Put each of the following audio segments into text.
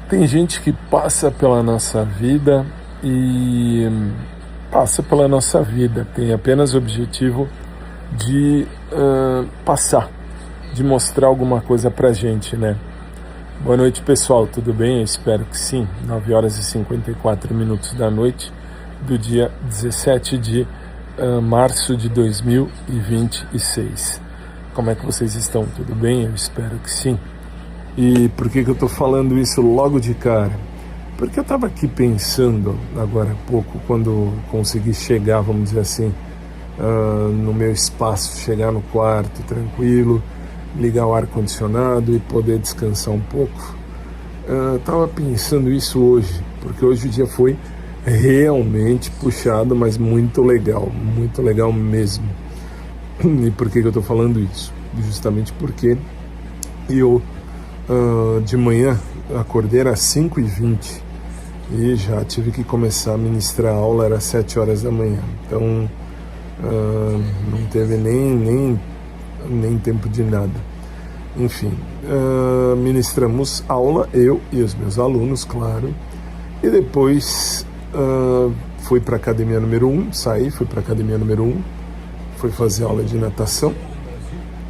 Tem gente que passa pela nossa vida e passa pela nossa vida, tem apenas o objetivo de passar, de mostrar alguma coisa pra gente, né? Boa noite, pessoal, tudo bem? Eu espero que sim. 9 horas e 54 minutos da noite do dia 17 de março de 2026. Como é que vocês estão? Tudo bem? Eu espero que sim. E por que eu estou falando isso logo de cara? Porque eu estava aqui pensando agora há pouco, quando consegui chegar, vamos dizer assim, no meu espaço, chegar no quarto tranquilo, ligar o ar-condicionado e poder descansar um pouco. Estava pensando isso hoje, porque hoje o dia foi realmente puxado, mas muito legal mesmo. E por que eu estou falando isso? Justamente porque eu de manhã acordei às 5h20 e já tive que começar a ministrar a aula, era 7 horas da manhã, então não teve nem tempo de nada. Enfim, ministramos aula, eu e os meus alunos, claro, e depois fui para a academia número 1, fui para a academia número 1, fui fazer aula de natação.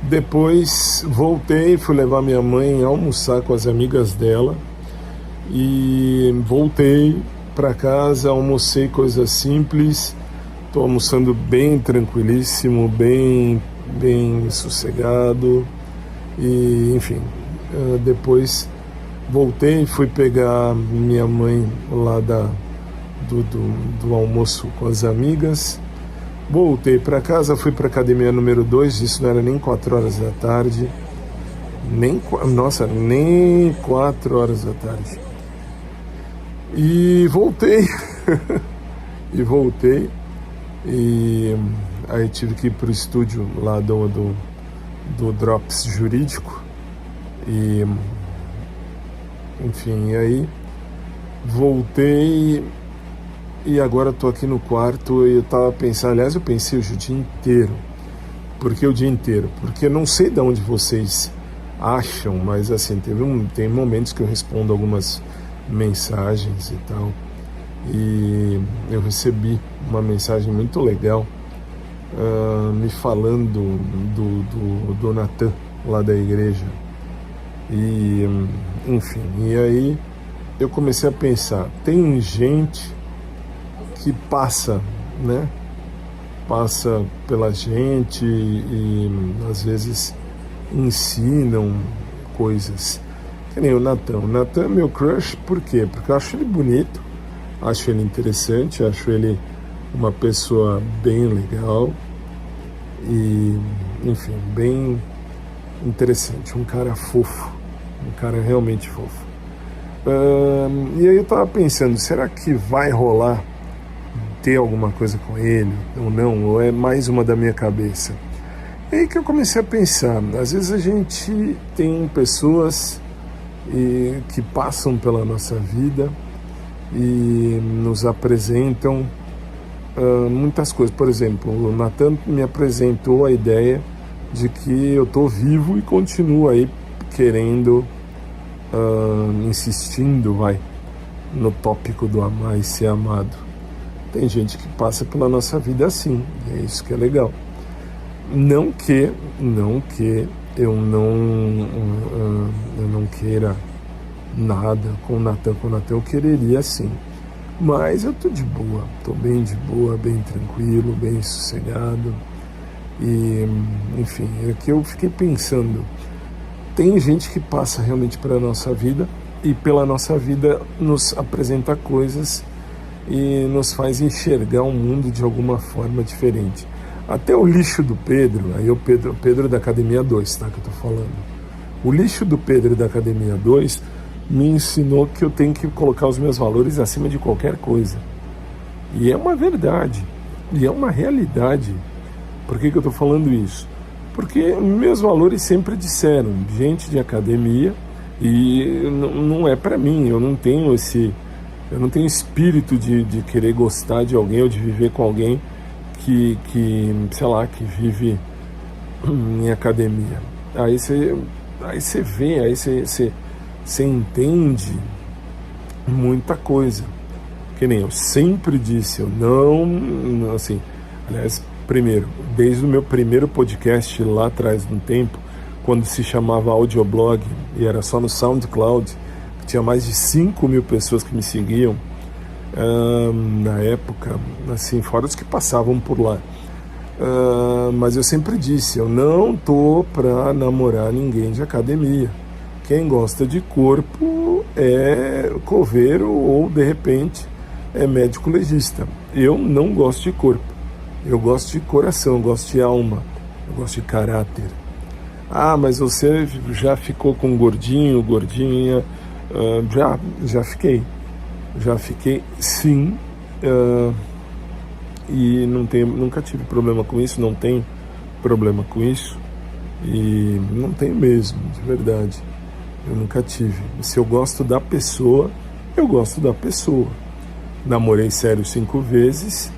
Depois voltei, fui levar minha mãe a almoçar com as amigas dela e voltei para casa, almocei coisas simples, estou almoçando bem tranquilíssimo, bem sossegado e enfim, depois voltei, fui pegar minha mãe lá do almoço com as amigas. Voltei para casa, fui para a academia número 2, isso não era nem 4 horas da tarde, nem 4 horas da tarde. E voltei, e aí tive que ir para o estúdio lá do Drops Jurídico, e enfim, e aí voltei. E agora estou aqui no quarto e eu estava pensando, aliás, eu pensei hoje o dia inteiro. Por que o dia inteiro? Porque eu não sei de onde vocês acham, mas assim, tem momentos que eu respondo algumas mensagens e tal. E eu recebi uma mensagem muito legal me falando do Natan, lá da igreja. E, enfim, e aí eu comecei a pensar, tem gente que passa pela gente e às vezes ensinam coisas. Que nem o Natan. O Natan é meu crush, por quê? Porque eu acho ele bonito, acho ele interessante, acho ele uma pessoa bem legal e, enfim, bem interessante, um cara fofo, um cara realmente fofo. E aí eu tava pensando, será que vai rolar ter alguma coisa com ele ou não, ou é mais uma da minha cabeça? E aí que eu comecei a pensar, às vezes a gente tem pessoas que passam pela nossa vida e nos apresentam muitas coisas. Por exemplo, o Natan me apresentou a ideia de que eu estou vivo e continuo aí querendo, insistindo, no tópico do amar e ser amado. Tem gente que passa pela nossa vida assim, e é isso que é legal. Não que eu não queira nada com o Natan. Com o Natan eu quereria sim, mas eu tô de boa, tô bem de boa, bem tranquilo, bem sossegado. E, enfim, é que eu fiquei pensando, tem gente que passa realmente pela nossa vida e pela nossa vida nos apresenta coisas e nos faz enxergar o mundo de alguma forma diferente. Até o lixo do Pedro, aí o Pedro da Academia 2, tá, que eu tô falando. O lixo do Pedro da Academia 2 me ensinou que eu tenho que colocar os meus valores acima de qualquer coisa. E é uma verdade, e é uma realidade. Por que eu tô falando isso? Porque meus valores sempre disseram, gente de academia, e não é para mim, eu não tenho espírito de querer gostar de alguém ou de viver com alguém que sei lá, que vive em academia. Aí você vê, aí você entende muita coisa. Que nem eu sempre disse, eu não, assim, aliás, primeiro, desde o meu primeiro podcast lá atrás no tempo, quando se chamava Audioblog, e era só no SoundCloud, que tinha mais de 5.000 pessoas que me seguiam, na época, assim, fora os que passavam por lá. Mas eu sempre disse, eu não tô pra namorar ninguém de academia. Quem gosta de corpo é coveiro ou, de repente, é médico legista. Eu não gosto de corpo. Eu gosto de coração, eu gosto de alma, eu gosto de caráter. Ah, mas você já ficou com gordinho, gordinha? Já fiquei. Já fiquei, sim. E nunca tive problema com isso, não tenho problema com isso. E não tenho mesmo, de verdade. Eu nunca tive. Se eu gosto da pessoa, eu gosto da pessoa. Namorei sério 5 vezes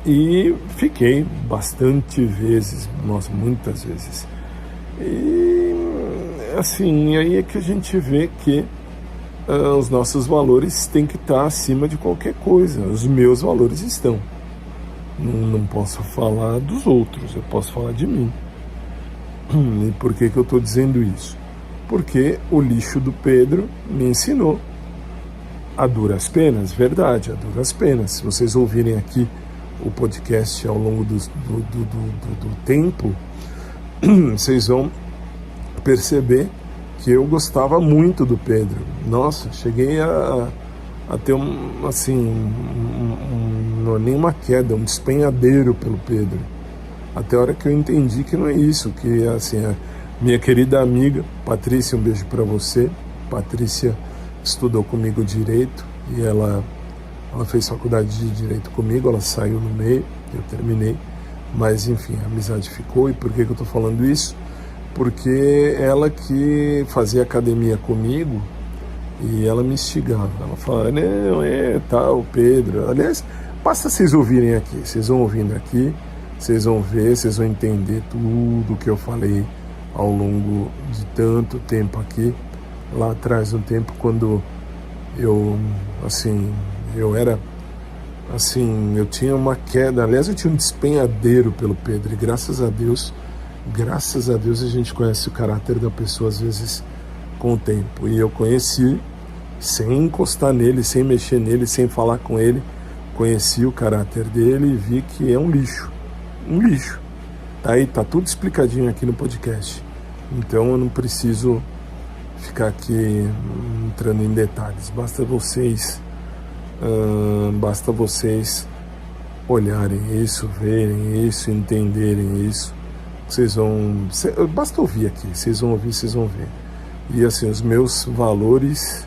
e fiquei bastante vezes, nossa, muitas vezes. E assim, aí é que a gente vê que os nossos valores têm que estar acima de qualquer coisa. Os meus valores estão. Não posso falar dos outros, eu posso falar de mim. E por que eu estou dizendo isso? Porque o lixo do Pedro me ensinou. A duras penas, verdade, a duras penas. Se vocês ouvirem aqui o podcast ao longo do tempo, vocês vão perceber que eu gostava muito do Pedro. Nossa, cheguei a ter não é nem uma queda, um despenhadeiro pelo Pedro. Até a hora que eu entendi que não é isso, que assim, a minha querida amiga Patrícia, um beijo para você. Patrícia estudou comigo Direito e ela fez faculdade de Direito comigo, ela saiu no meio, eu terminei, mas enfim, a amizade ficou. E por que eu estou falando isso? Porque ela que fazia academia comigo e ela me instigava, ela falava, não, tal, Pedro, aliás, basta vocês ouvirem aqui, vocês vão ouvindo aqui, vocês vão ver, vocês vão entender tudo que eu falei ao longo de tanto tempo aqui. Lá atrás, no tempo, quando eu tinha uma queda, aliás, eu tinha um despenhadeiro pelo Pedro, e graças a Deus a gente conhece o caráter da pessoa, às vezes, com o tempo. E eu conheci, sem encostar nele, sem mexer nele, sem falar com ele, conheci o caráter dele e vi que é um lixo. Tá aí, tá tudo explicadinho aqui no podcast. Então eu não preciso ficar aqui entrando em detalhes. Basta vocês olharem isso, verem isso, entenderem isso. Basta ouvir aqui, vocês vão ouvir, vocês vão ver. E assim, os meus valores,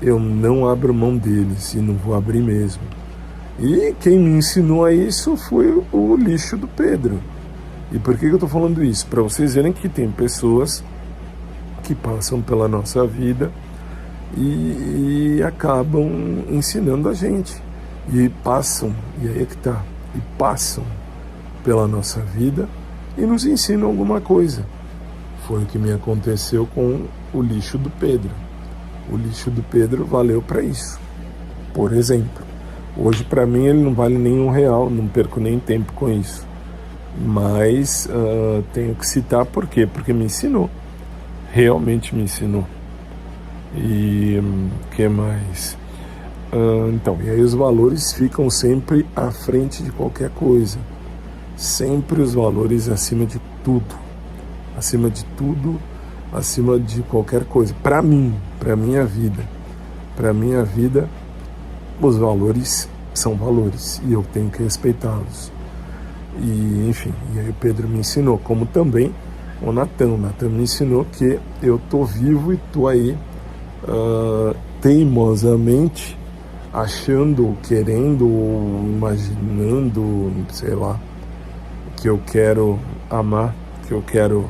eu não abro mão deles e não vou abrir mesmo. E quem me ensinou a isso foi o lixo do Pedro. E por que eu estou falando isso? Para vocês verem que tem pessoas que passam pela nossa vida e acabam ensinando a gente. E aí é que tá, e passam pela nossa vida e nos ensinam alguma coisa. Foi o que me aconteceu com o lixo do Pedro. O lixo do Pedro valeu para isso. Por exemplo, hoje para mim ele não vale nem R$1, não perco nem tempo com isso. Mas tenho que citar por quê? Porque me ensinou. Realmente me ensinou. E que mais? Então, e aí os valores ficam sempre à frente de qualquer coisa. Sempre os valores acima de tudo. Acima de tudo, acima de qualquer coisa. Para mim, para minha vida. Para minha vida, os valores são valores e eu tenho que respeitá-los. E, enfim, e aí o Pedro me ensinou, como também o Natan me ensinou que eu tô vivo e tô aí teimosamente achando, querendo, imaginando, sei lá, que eu quero amar, que eu quero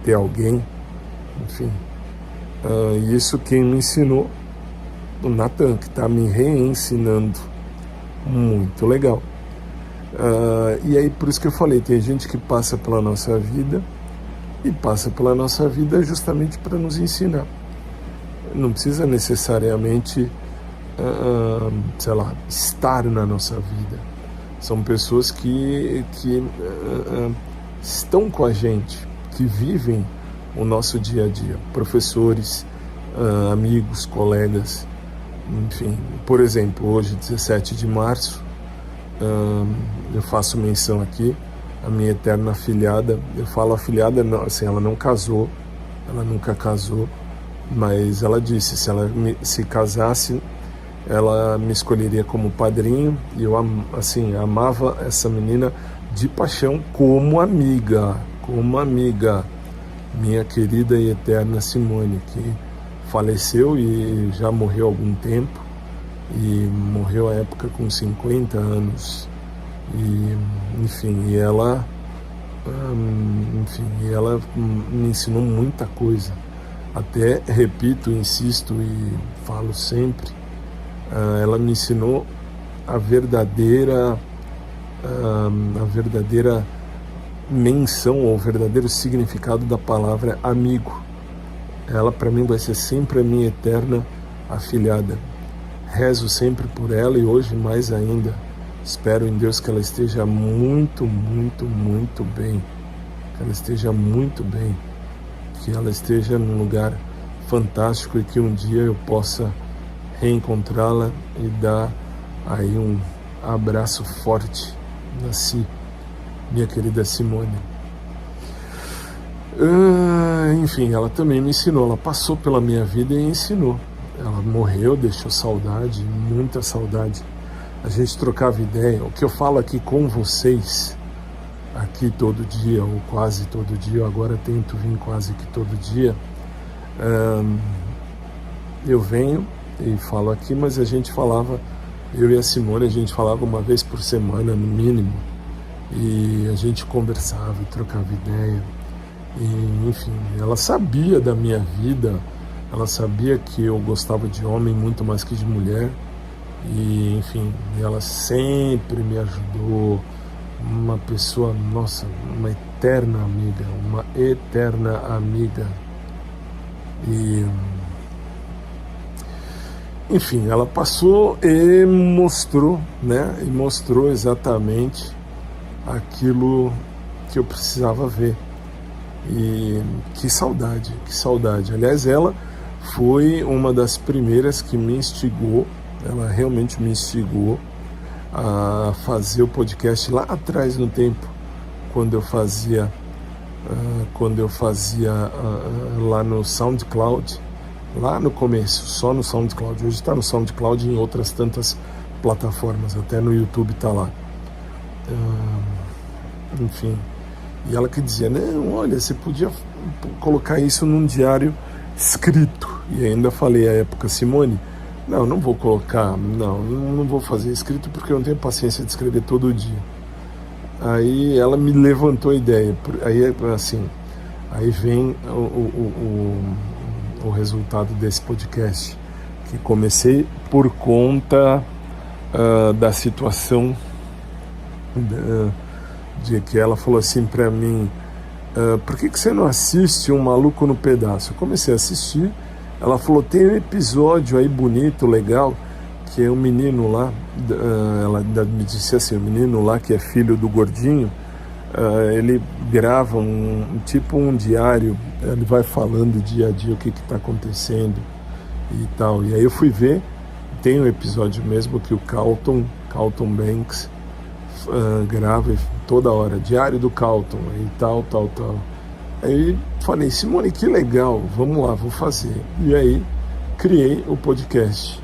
ter alguém, enfim. E isso quem me ensinou, o Natan, que está me reensinando. Muito legal. E aí por isso que eu falei, tem gente que passa pela nossa vida e passa pela nossa vida justamente para nos ensinar. não precisa necessariamente, sei lá, estar na nossa vida. São pessoas que estão com a gente, que vivem o nosso dia a dia. Professores, amigos, colegas, enfim. Por exemplo, hoje, 17 de março, eu faço menção aqui, a minha eterna afilhada. Eu falo afilhada, não, assim, ela não casou, ela nunca casou, mas ela disse, se ela se casasse, ela me escolheria como padrinho, e eu, assim, amava essa menina de paixão como amiga, minha querida e eterna Simone, que faleceu e já morreu há algum tempo, e morreu à época com 50 anos, e enfim, ela me ensinou muita coisa, até, repito, insisto e falo sempre, ela me ensinou a verdadeira menção ou o verdadeiro significado da palavra amigo. Ela para mim vai ser sempre a minha eterna afilhada. Rezo sempre por ela e hoje mais ainda. Espero em Deus que ela esteja muito, muito, muito bem. Que ela esteja muito bem. Que ela esteja num lugar fantástico e que um dia eu possa reencontrá-la e dar aí um abraço forte na minha querida Simone. Enfim, ela também me ensinou, ela passou pela minha vida e ensinou. Ela morreu, deixou saudade, muita saudade. A gente trocava ideia. O que eu falo aqui com vocês, aqui todo dia, ou quase todo dia, eu agora tento vir quase que todo dia, eu venho e falo aqui, mas a gente falava, eu e a Simone, a gente falava uma vez por semana, no mínimo, e a gente conversava e trocava ideia, e enfim, ela sabia da minha vida, ela sabia que eu gostava de homem muito mais que de mulher, e enfim, ela sempre me ajudou, uma pessoa, nossa, uma eterna amiga, e enfim, ela passou e mostrou, né? E mostrou exatamente aquilo que eu precisava ver. E que saudade. Aliás, ela foi uma das primeiras que me instigou, ela realmente me instigou a fazer o podcast lá atrás no tempo, quando eu fazia lá no SoundCloud. Lá no começo, só no SoundCloud. Hoje está no SoundCloud e em outras tantas plataformas, até no YouTube está lá. Enfim, e ela que dizia, não, olha, você podia colocar isso num diário escrito. E ainda falei à época, Simone, não vou colocar, não vou fazer escrito porque eu não tenho paciência de escrever todo dia. Aí ela me levantou a ideia, aí vem o resultado desse podcast, que comecei por conta da situação de que ela falou assim para mim, por que você não assiste Um Maluco no Pedaço? Eu comecei a assistir, ela falou, tem um episódio aí bonito, legal, que é um menino lá, ela me disse assim, o menino lá que é filho do gordinho, ele grava um diário, ele vai falando dia a dia o que está acontecendo e tal. E aí eu fui ver, tem um episódio mesmo que o Carlton Banks grava toda hora, Diário do Carlton e tal. Aí falei, Simone, que legal, vamos lá, vou fazer. E aí criei o podcast,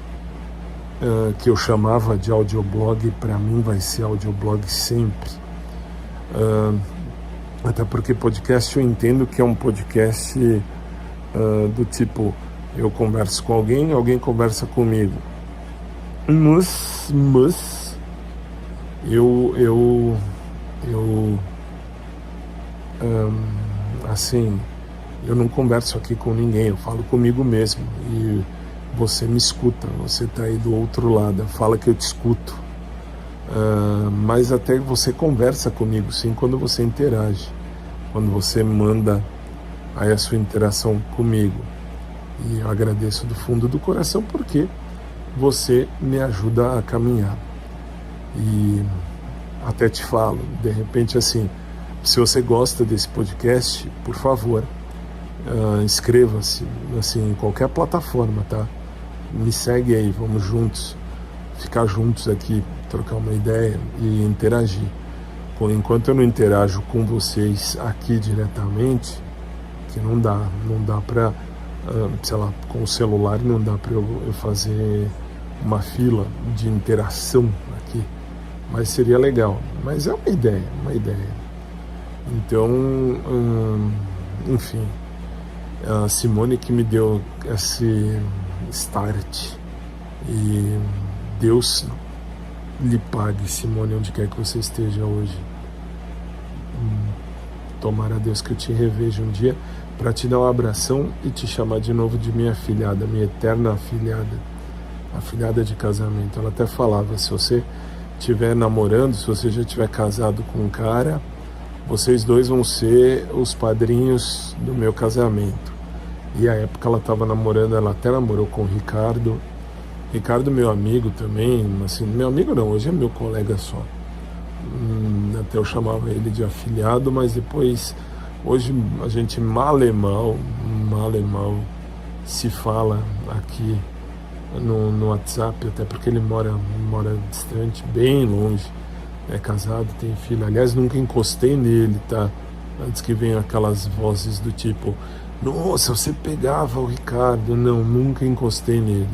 que eu chamava de audioblog, para mim vai ser audioblog sempre. Até porque podcast eu entendo que é um podcast do tipo, eu converso com alguém conversa comigo, mas eu assim, eu não converso aqui com ninguém, eu falo comigo mesmo e você me escuta, você está aí do outro lado, fala que eu te escuto. Mas até você conversa comigo, sim, quando você interage, quando você manda aí a sua interação comigo. E eu agradeço do fundo do coração porque você me ajuda a caminhar. E até te falo, de repente assim, se você gosta desse podcast, por favor, inscreva-se assim, em qualquer plataforma, tá? Me segue aí, vamos juntos, ficar juntos aqui, trocar uma ideia e interagir. Enquanto eu não interajo com vocês aqui diretamente, que não dá para, sei lá, com o celular não dá para eu fazer uma fila de interação aqui, mas seria legal. Mas é uma ideia. Então, enfim, a Simone que me deu esse start, e Deus lhe pague, Simone, onde quer que você esteja hoje. Tomara a Deus que eu te reveja um dia para te dar um abração e te chamar de novo de minha afilhada, minha eterna afilhada, afilhada de casamento. Ela até falava, se você estiver namorando, se você já estiver casado com um cara, vocês dois vão ser os padrinhos do meu casamento. E a época ela estava namorando, ela até namorou com o Ricardo, meu amigo também, assim, meu amigo não, hoje é meu colega só. Até eu chamava ele de afilhado, mas depois, hoje a gente mal e mal se fala aqui no WhatsApp, até porque ele mora distante, bem longe, é casado, tem filho. Aliás, nunca encostei nele, tá? Antes que venham aquelas vozes do tipo, nossa, você pegava o Ricardo. Não, nunca encostei nele,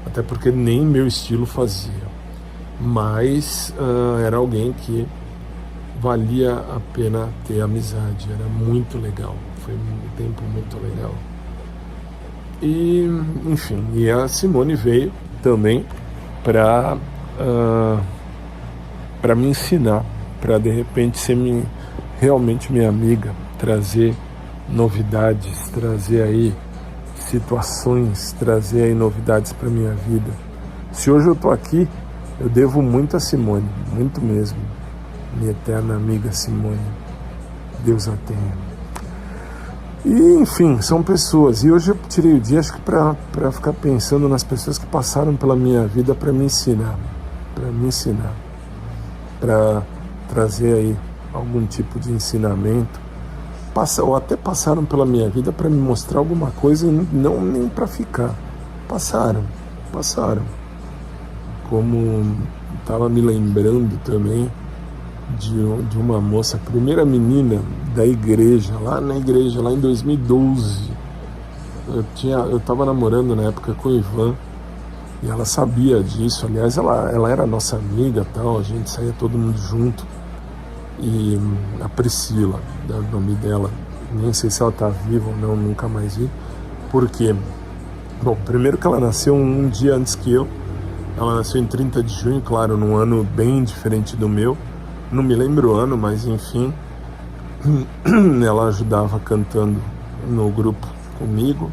até porque nem meu estilo fazia. Mas era alguém que valia a pena ter amizade, era muito legal, foi um tempo muito legal. E, enfim, e a Simone veio também para me ensinar, para de repente ser realmente minha amiga, trazer novidades, trazer aí situações, trazer aí novidades para minha vida. Se hoje eu tô aqui, eu devo muito a Simone, muito mesmo, minha eterna amiga Simone, Deus a tenha. E, enfim, são pessoas, e hoje eu tirei o dia, acho que para ficar pensando nas pessoas que passaram pela minha vida para me ensinar, para trazer aí algum tipo de ensinamento, ou até passaram pela minha vida para me mostrar alguma coisa, não nem para ficar, passaram, como estava me lembrando também de uma moça, a primeira menina da igreja, lá em 2012. Eu estava namorando na época com o Ivan, e ela sabia disso. Aliás, ela era nossa amiga, tal, a gente saía todo mundo junto. E a Priscila, o nome dela, nem sei se ela está viva ou não, nunca mais vi. Por quê? Bom, primeiro que ela nasceu um dia antes que eu. Ela nasceu em 30 de junho, claro, num ano bem diferente do meu. Não me lembro o ano, mas enfim. Ela ajudava cantando no grupo comigo.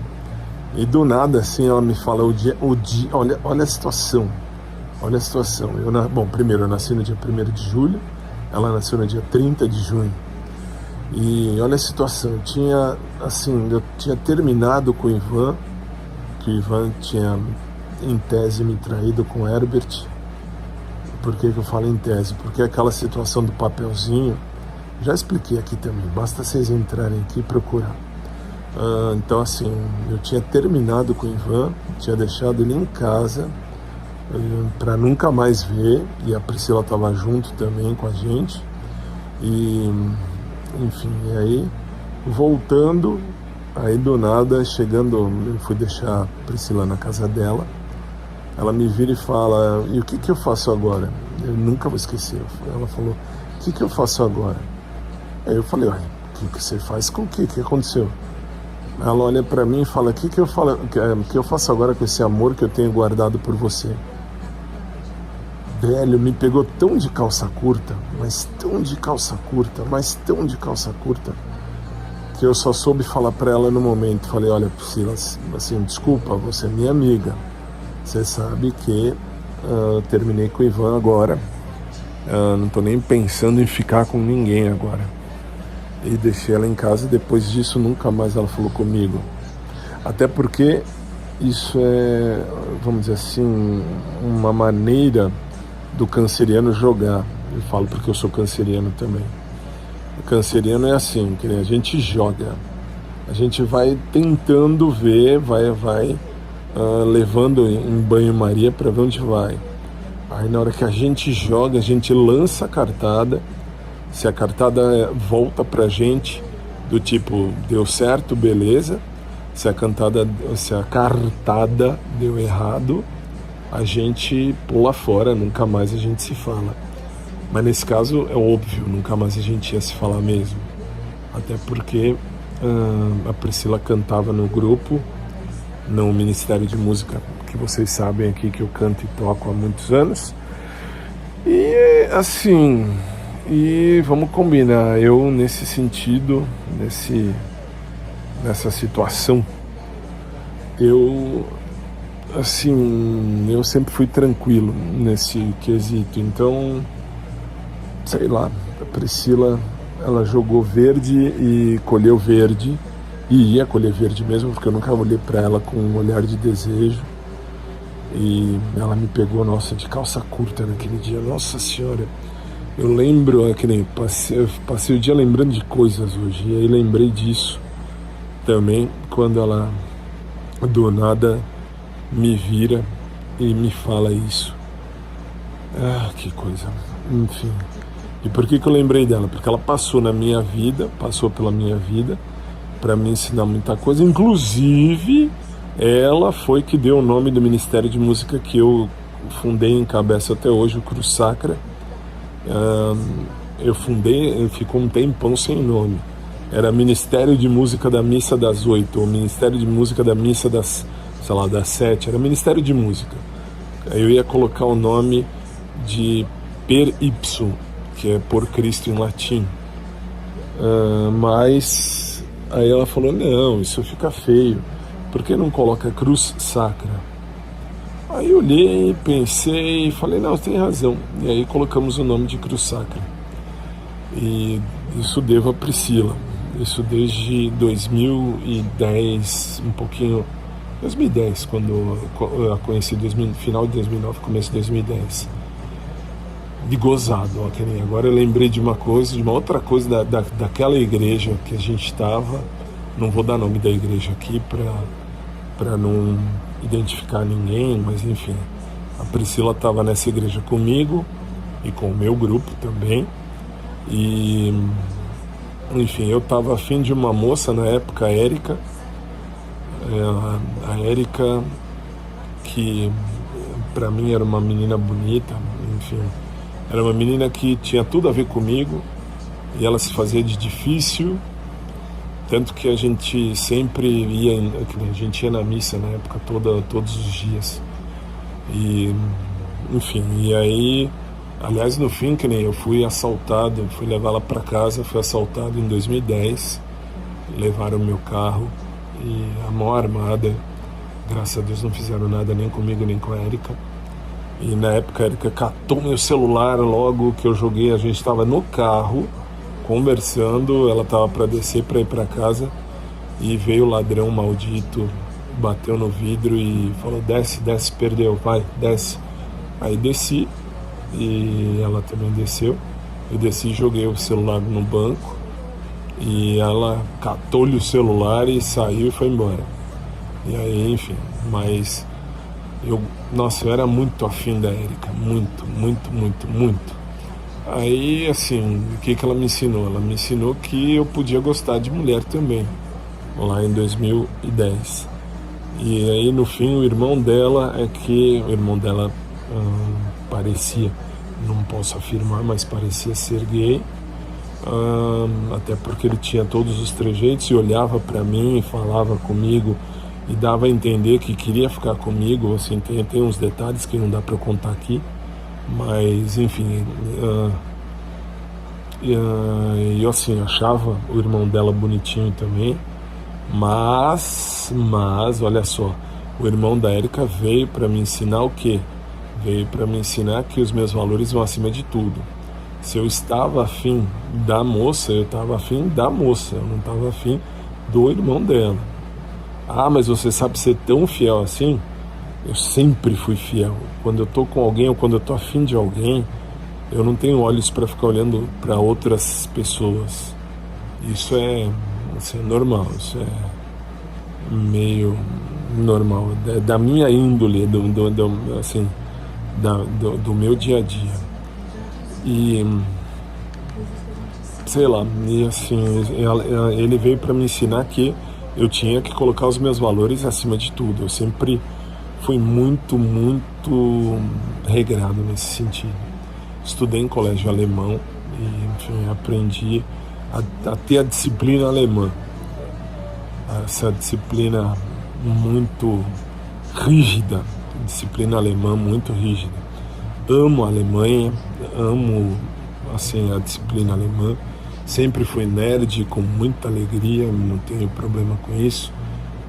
E do nada, assim, ela me fala o dia, olha a situação. Bom, primeiro eu nasci no dia 1º de julho, ela nasceu no dia 30 de junho. E olha a situação, eu tinha terminado com o Ivan, que o Ivan tinha, em tese, me traído com o Herbert. Por que eu falo em tese? Porque aquela situação do papelzinho, já expliquei aqui também, basta vocês entrarem aqui e procurar. Então, assim, eu tinha terminado com o Ivan, tinha deixado ele em casa para nunca mais ver, e a Priscila estava junto também com a gente. E, enfim, e aí, voltando, aí do nada, chegando, eu fui deixar a Priscila na casa dela. Ela me vira e fala, e o que eu faço agora? Eu nunca vou esquecer. Ela falou, o que eu faço agora? Aí eu falei, o que você faz com o que? O que aconteceu? Ela olha pra mim e fala, o que eu faço agora com esse amor que eu tenho guardado por você? Velho, me pegou tão de calça curta, que eu só soube falar pra ela no momento. Falei, olha, Priscila, assim, desculpa, você é minha amiga. Você sabe que terminei com o Ivan agora, não tô nem pensando em ficar com ninguém agora. E deixei ela em casa, depois disso nunca mais ela falou comigo. Até porque isso é, vamos dizer assim, uma maneira do canceriano jogar. Eu falo porque eu sou canceriano também. O canceriano é assim, que a gente joga. A gente vai tentando ver, vai levando em banho-maria para ver onde vai. Aí na hora que a gente joga, a gente lança a cartada. Se a cartada volta pra gente do tipo, deu certo, beleza. Se a cartada deu errado, a gente pula fora, nunca mais a gente se fala. Mas nesse caso é óbvio, nunca mais a gente ia se falar mesmo. Até porque a Priscila cantava no grupo, no Ministério de Música, que vocês sabem aqui que eu canto e toco há muitos anos. E assim, e vamos combinar, eu nesse sentido, nessa situação, eu sempre fui tranquilo nesse quesito. Então, sei lá, a Priscila, ela jogou verde e colheu verde, e ia colher verde mesmo, porque eu nunca olhei para ela com um olhar de desejo. E ela me pegou, nossa, de calça curta naquele dia, nossa senhora. Eu lembro, que nem passei o dia lembrando de coisas hoje, e aí lembrei disso também, quando ela do nada me vira e me fala isso. Que coisa, enfim. E por que eu lembrei dela? Porque ela passou pela minha vida, para me ensinar muita coisa, inclusive ela foi que deu o nome do Ministério de Música que eu fundei e encabeço até hoje, o Cruz Sacra. Eu ficou um tempão sem nome. Era Ministério de Música da Missa das 8, ou Ministério de Música da Missa das 7, era Ministério de Música. Aí eu ia colocar o nome de Per Ipsum, que é por Cristo em latim. Mas aí ela falou, não, isso fica feio, por que não coloca Cruz Sacra? Aí eu olhei, pensei e falei, não, tem razão. E aí colocamos o nome de Cruz Sacra. E isso devo a Priscila. Isso desde 2010, 2010, quando eu a conheci, final de 2009, começo de 2010. De gozado, que nem agora eu lembrei de uma outra coisa daquela igreja que a gente estava. Não vou dar nome da igreja aqui para não identificar ninguém, mas enfim, a Priscila estava nessa igreja comigo e com o meu grupo também, e enfim, eu estava afim de uma moça na época, a Érica, que para mim era uma menina bonita, enfim, era uma menina que tinha tudo a ver comigo, e ela se fazia de difícil, tanto que a gente sempre ia na missa na época todos os dias. E, enfim, e aí, aliás, no fim, que nem eu fui assaltado, fui levar ela para casa, fui assaltado em 2010, levaram o meu carro, e a mão armada, graças a Deus não fizeram nada nem comigo nem com a Érica. E na época a Érica catou meu celular logo que eu joguei, a gente estava no carro, conversando, ela estava para descer para ir para casa e veio o ladrão maldito, bateu no vidro e falou, desce, perdeu, vai, desce. Aí desci e ela também desceu, eu desci e joguei o celular no banco e ela catou-lhe o celular e saiu e foi embora. E aí, enfim, mas eu era muito afim da Érica, muito. Aí, assim, o que ela me ensinou? Ela me ensinou que eu podia gostar de mulher também, lá em 2010. E aí, no fim, o irmão dela parecia, não posso afirmar, mas parecia ser gay, até porque ele tinha todos os trejeitos e olhava para mim e falava comigo e dava a entender que queria ficar comigo, assim, tem uns detalhes que não dá para eu contar aqui. Mas, enfim, eu assim, achava o irmão dela bonitinho também, mas, olha só, o irmão da Érica veio para me ensinar o quê? Veio para me ensinar que os meus valores vão acima de tudo. Se eu estava afim da moça, eu estava afim da moça, eu não estava afim do irmão dela. Ah, mas você sabe ser tão fiel assim? Eu sempre fui fiel. Quando eu tô com alguém ou quando eu tô afim de alguém, eu não tenho olhos para ficar olhando para outras pessoas. Isso é normal, isso é meio normal, da minha índole, assim, do meu dia a dia. E sei lá, e assim, ele veio para me ensinar que eu tinha que colocar os meus valores acima de tudo. Eu sempre fui muito, muito regrado nesse sentido. Estudei em colégio alemão e, enfim, aprendi a ter a disciplina alemã. Essa disciplina muito rígida, disciplina alemã muito rígida. Amo a Alemanha, amo assim, a disciplina alemã. Sempre fui nerd com muita alegria, não tenho problema com isso.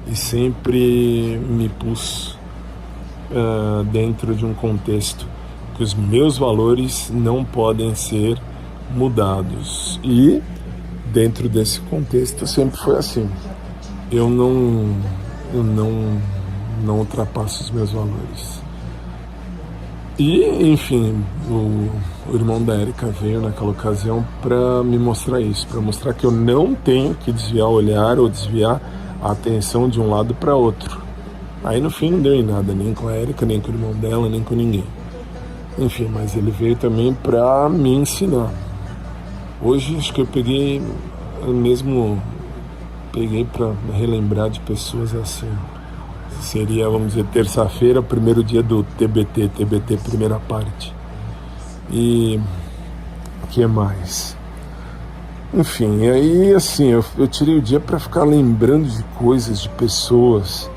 E sempre me pus dentro de um contexto que os meus valores não podem ser mudados. E dentro desse contexto sempre foi assim. Eu não ultrapasso os meus valores. E, enfim, o irmão da Érica veio naquela ocasião para me mostrar isso, para mostrar que eu não tenho que desviar o olhar ou desviar a atenção de um lado para outro. Aí no fim não deu em nada, nem com a Érica, nem com o irmão dela, nem com ninguém. Enfim, mas ele veio também para me ensinar. Hoje acho que eu peguei para relembrar de pessoas assim. Seria, vamos dizer, terça-feira, primeiro dia do TBT primeira parte. E o que mais? Enfim, e aí assim, eu tirei o dia para ficar lembrando de coisas, de pessoas.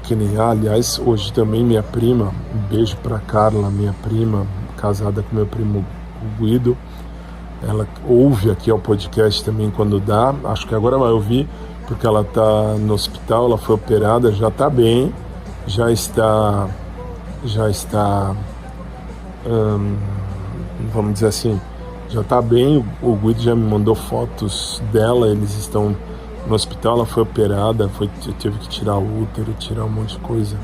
Que nem, aliás, hoje também minha prima, um beijo para Carla, minha prima, casada com meu primo Guido. Ela ouve aqui ao podcast também quando dá, acho que agora vai ouvir, porque ela está no hospital, ela foi operada, já está bem, já está, vamos dizer assim, já está bem. O Guido já me mandou fotos dela, eles estão no hospital, ela foi operada, teve que tirar o útero, tirar um monte de coisa,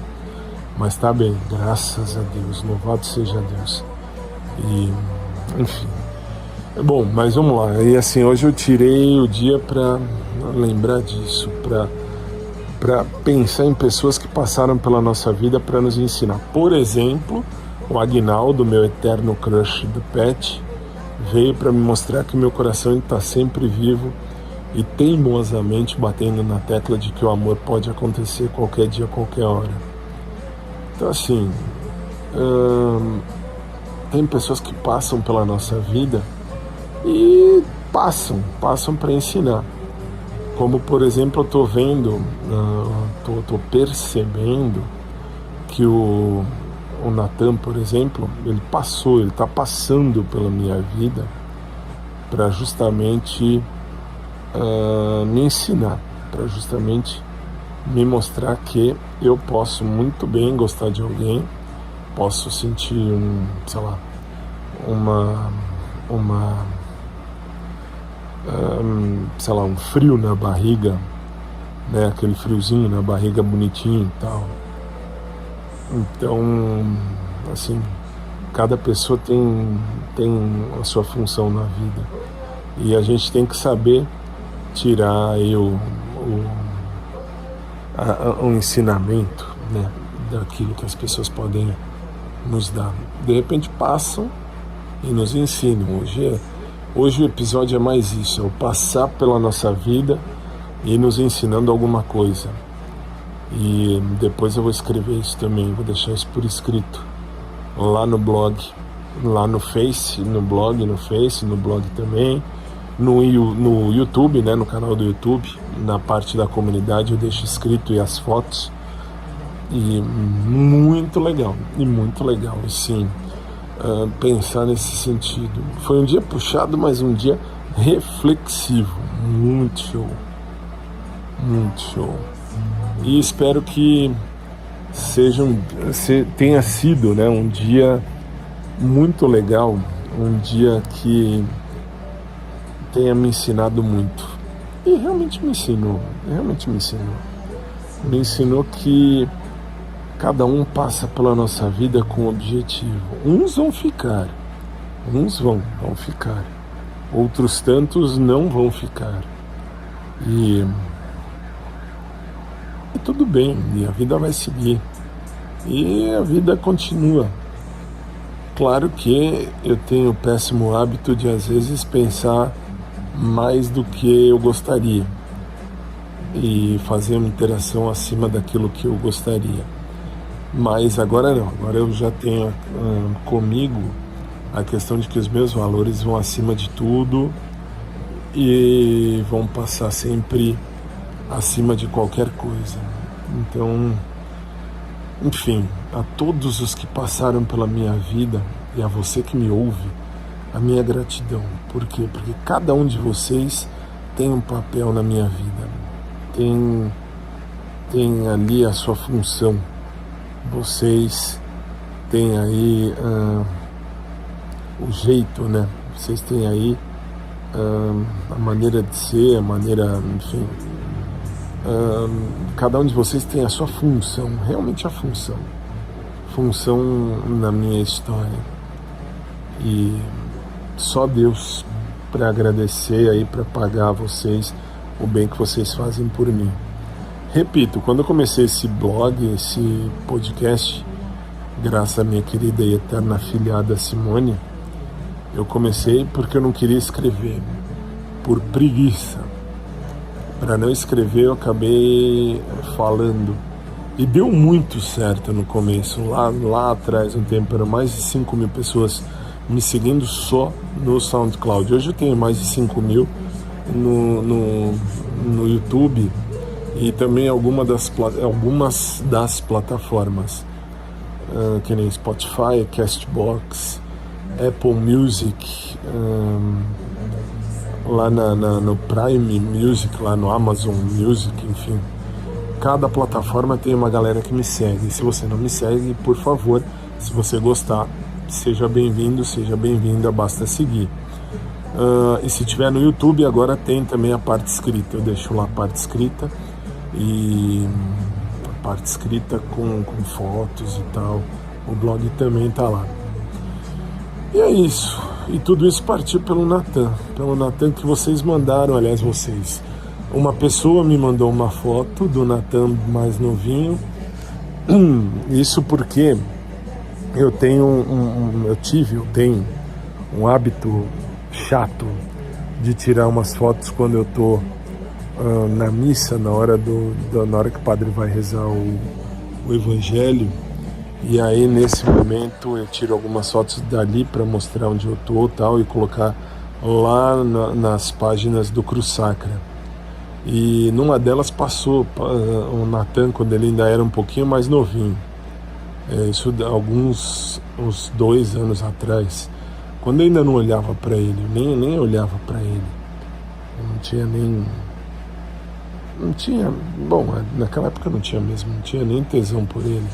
mas está bem, graças a Deus, louvado seja Deus. E, enfim. Bom, mas vamos lá. E assim, hoje eu tirei o dia para lembrar disso, para pensar em pessoas que passaram pela nossa vida para nos ensinar. Por exemplo, o Aguinaldo, meu eterno crush do Pet, veio para me mostrar que meu coração está sempre vivo e teimosamente batendo na tecla de que o amor pode acontecer qualquer dia, qualquer hora. Então assim, tem pessoas que passam pela nossa vida e passam para ensinar. Como, por exemplo, eu estou vendo, estou percebendo que o Natan, por exemplo, ele está passando pela minha vida para justamente me ensinar, para justamente me mostrar que eu posso muito bem gostar de alguém, posso sentir um frio na barriga, né? Aquele friozinho na barriga bonitinho e tal. Então, assim, cada pessoa tem a sua função na vida e a gente tem que saber tirar aí o ensinamento, né, daquilo que as pessoas podem nos dar. De repente passam e nos ensinam. Hoje o episódio é mais isso, é o passar pela nossa vida e nos ensinando alguma coisa. E depois eu vou escrever isso também, vou deixar isso por escrito lá no blog, lá no Face, no blog também, no YouTube, né, no canal do YouTube, na parte da comunidade eu deixo escrito e as fotos. E muito legal, sim, pensar nesse sentido. Foi um dia puxado, mas um dia reflexivo, muito show. E espero que tenha sido, né, um dia muito legal, um dia que tenha me ensinado muito. E realmente me ensinou. Me ensinou que cada um passa pela nossa vida com um objetivo. Uns vão ficar, uns vão ficar. Outros tantos não vão ficar. E tudo bem, e a vida vai seguir. E a vida continua. Claro que eu tenho o péssimo hábito de às vezes pensar mais do que eu gostaria e fazer uma interação acima daquilo que eu gostaria. Mas agora não, agora eu já tenho comigo a questão de que os meus valores vão acima de tudo e vão passar sempre acima de qualquer coisa. Então, enfim, a todos os que passaram pela minha vida e a você que me ouve, a minha gratidão. Por quê? Porque cada um de vocês tem um papel na minha vida, tem ali a sua função. Vocês têm aí o jeito, né? Vocês têm aí a maneira de ser, a maneira, enfim. Cada um de vocês tem a sua função, realmente a função na minha história. E só Deus para agradecer aí, para pagar a vocês o bem que vocês fazem por mim. Repito, quando eu comecei esse blog, esse podcast, graças à minha querida e eterna afilhada Simone, eu comecei porque eu não queria escrever, por preguiça. Para não escrever, eu acabei falando. E deu muito certo no começo. Lá atrás, um tempo, eram mais de 5 mil pessoas me seguindo só no SoundCloud. Hoje eu tenho mais de 5 mil no YouTube e também algumas das plataformas, que nem Spotify, Castbox, Apple Music, lá no Prime Music, lá no Amazon Music, enfim. Cada plataforma tem uma galera que me segue. Se você não me segue, por favor, se você gostar, seja bem-vindo, seja bem-vinda, basta seguir. E se tiver no YouTube, agora tem também a parte escrita. Eu deixo lá a parte escrita, e a parte escrita com fotos e tal. O blog também tá lá. E é isso. E tudo isso partiu pelo Natan que vocês mandaram, aliás, vocês. Uma pessoa me mandou uma foto do Natan mais novinho. Isso porque eu tenho tenho um hábito chato de tirar umas fotos quando eu tô na missa, na hora que o padre vai rezar o evangelho. E aí nesse momento eu tiro algumas fotos dali para mostrar onde eu tô tal, e colocar lá nas páginas do Cruz Sacra. E numa delas passou o Natan quando ele ainda era um pouquinho mais novinho. Isso uns 2 anos atrás, quando eu ainda não olhava para ele, nem olhava para ele. Eu não tinha, bom, naquela época eu não tinha nem tesão por ele.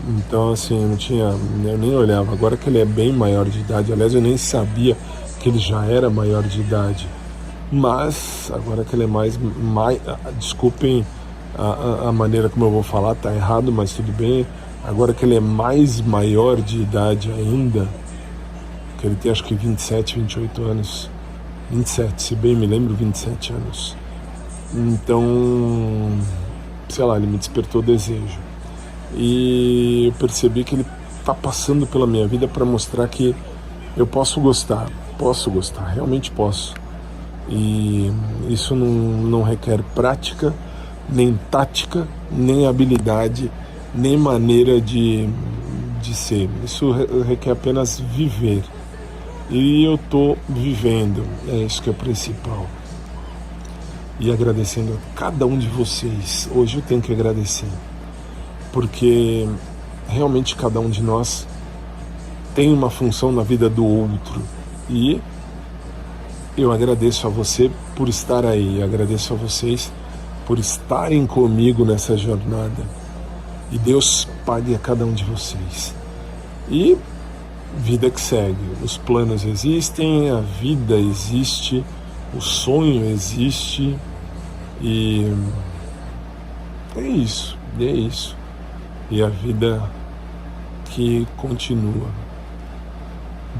Então assim, eu nem olhava. Agora que ele é bem maior de idade, aliás, eu nem sabia que ele já era maior de idade. Mas agora que ele é mais desculpem a maneira como eu vou falar, tá errado, mas tudo bem. Agora que ele é mais maior de idade ainda, que ele tem acho que 27, 28 anos, 27, se bem me lembro, 27 anos. Então, sei lá, ele me despertou desejo. E eu percebi que ele tá passando pela minha vida para mostrar que eu posso gostar, realmente posso. E isso não requer prática, nem tática, nem habilidade, nem maneira de ser. Isso requer apenas viver. E eu tô vivendo, é isso que é o principal. E agradecendo a cada um de vocês. Hoje eu tenho que agradecer, porque realmente cada um de nós tem uma função na vida do outro. E eu agradeço a você por estar aí, agradeço a vocês por estarem comigo nessa jornada. E Deus pague a cada um de vocês. E vida que segue. Os planos existem, a vida existe, o sonho existe, E é isso, é isso. E a vida que continua.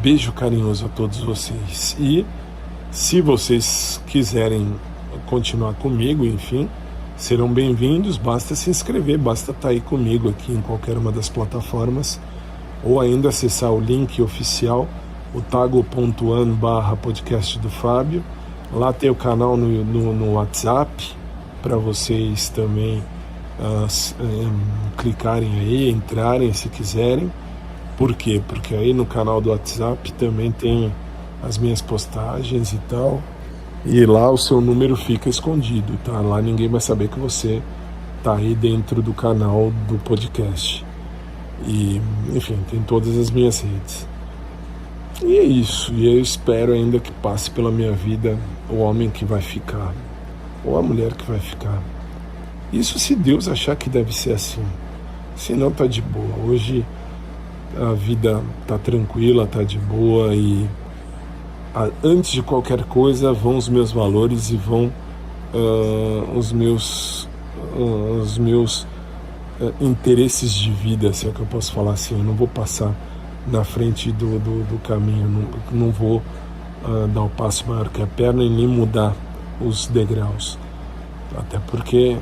Beijo carinhoso a todos vocês. E se vocês quiserem continuar comigo, enfim, serão bem-vindos. Basta se inscrever, basta estar aí comigo aqui em qualquer uma das plataformas, ou ainda acessar o link oficial, o tago.an/podcast do Fábio. Lá tem o canal no WhatsApp, para vocês também clicarem aí, entrarem se quiserem. Por quê? Porque aí no canal do WhatsApp também tem as minhas postagens e tal, e lá o seu número fica escondido, tá? Lá ninguém vai saber que você tá aí dentro do canal do podcast. E, enfim, tem todas as minhas redes. E é isso, e eu espero ainda que passe pela minha vida o homem que vai ficar, ou a mulher que vai ficar. Isso se Deus achar que deve ser assim. Se não, tá de boa. Hoje a vida tá tranquila, tá de boa, e antes de qualquer coisa vão os meus valores e vão os meus interesses de vida, se é que eu posso falar assim. Eu não vou passar na frente do caminho, não vou dar o passo maior que a perna e nem mudar os degraus, até porque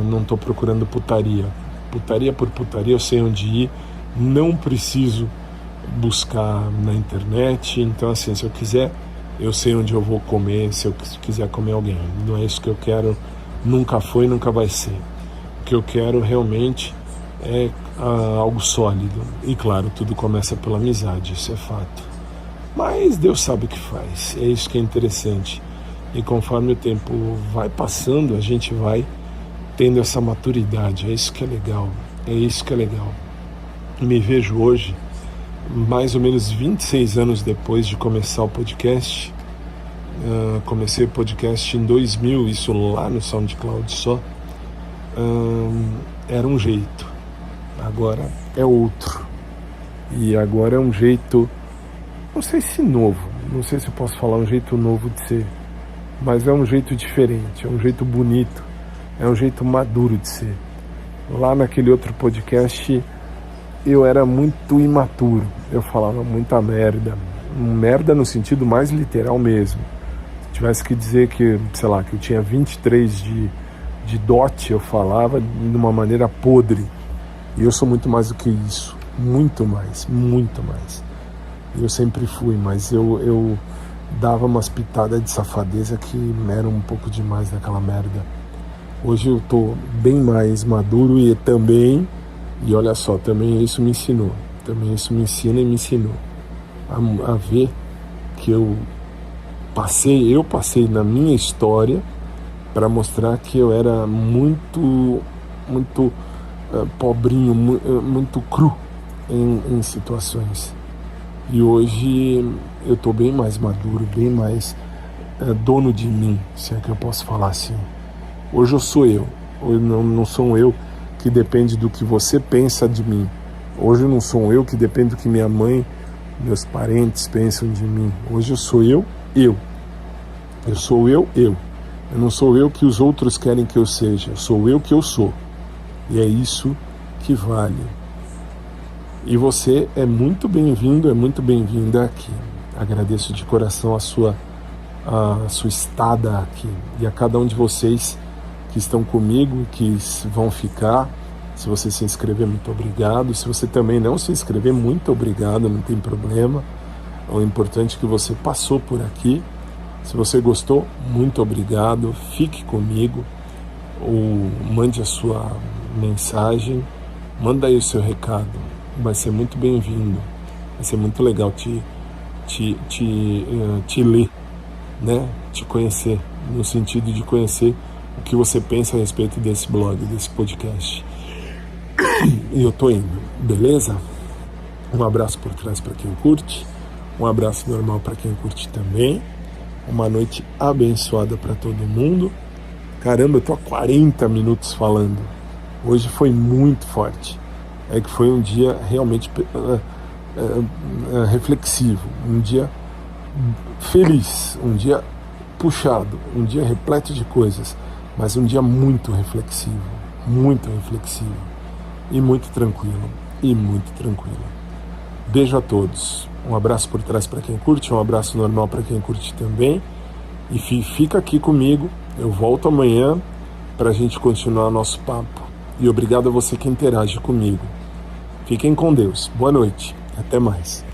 não estou procurando putaria por putaria. Eu sei onde ir, não preciso buscar na internet. Então, assim, se eu quiser, eu sei onde eu vou comer, se eu quiser comer alguém. Não é isso que eu quero, nunca foi, nunca vai ser. O que eu quero realmente é algo sólido. E claro, tudo começa pela amizade, isso é fato. Mas Deus sabe o que faz, é isso que é interessante. E conforme o tempo vai passando, a gente vai tendo essa maturidade. É isso que é legal, é isso que é legal. Me vejo hoje, mais ou menos 26 anos depois de começar o podcast. Comecei o podcast em 2000, isso lá no SoundCloud só. Era um jeito, agora é outro. E agora é um jeito, não sei se novo, não sei se eu posso falar um jeito novo de ser, mas é um jeito diferente, é um jeito bonito, é um jeito maduro de ser. Lá naquele outro podcast eu era muito imaturo, eu falava muita merda no sentido mais literal mesmo. Se tivesse que dizer que, sei lá, que eu tinha 23 de dote, eu falava de uma maneira podre. E eu sou muito mais do que isso, muito mais. Eu sempre fui, mas eu dava umas pitadas de safadeza que eram um pouco demais daquela merda. Hoje eu tô bem mais maduro e também, e olha só, também isso me ensinou. Também isso me ensina e me ensinou a ver que eu passei na minha história para mostrar que eu era muito pobrinho, muito cru em situações. E hoje eu estou bem mais maduro, bem mais dono de mim, se é que eu posso falar assim. Hoje eu sou eu. Hoje não sou um eu que depende do que você pensa de mim. Hoje eu não sou um eu que depende do que minha mãe, meus parentes pensam de mim. Hoje eu sou eu. Eu sou eu. Eu não sou eu que os outros querem que eu seja. Eu sou eu que eu sou. E é isso que vale. E você é muito bem-vindo, é muito bem-vinda aqui. Agradeço de coração a sua estada aqui. E a cada um de vocês que estão comigo, que vão ficar. Se você se inscrever, muito obrigado. Se você também não se inscrever, muito obrigado, não tem problema. O importante é que você passou por aqui. Se você gostou, muito obrigado. Fique comigo, ou mande a sua mensagem, manda aí o seu recado. Vai ser muito bem-vindo. Vai ser muito legal te ler, né? Te conhecer, no sentido de conhecer o que você pensa a respeito desse blog, desse podcast. E eu tô indo, beleza? Um abraço por trás para quem curte, um abraço normal para quem curte também. Uma noite abençoada para todo mundo. Caramba, eu tô há 40 minutos falando. Hoje foi muito forte. É que foi um dia realmente reflexivo, um dia feliz, um dia puxado, um dia repleto de coisas. mas um dia muito reflexivo e muito tranquilo, Beijo a todos, um abraço por trás para quem curte, um abraço normal para quem curte também, e fica aqui comigo, eu volto amanhã para a gente continuar nosso papo, e obrigado a você que interage comigo. Fiquem com Deus, boa noite, até mais.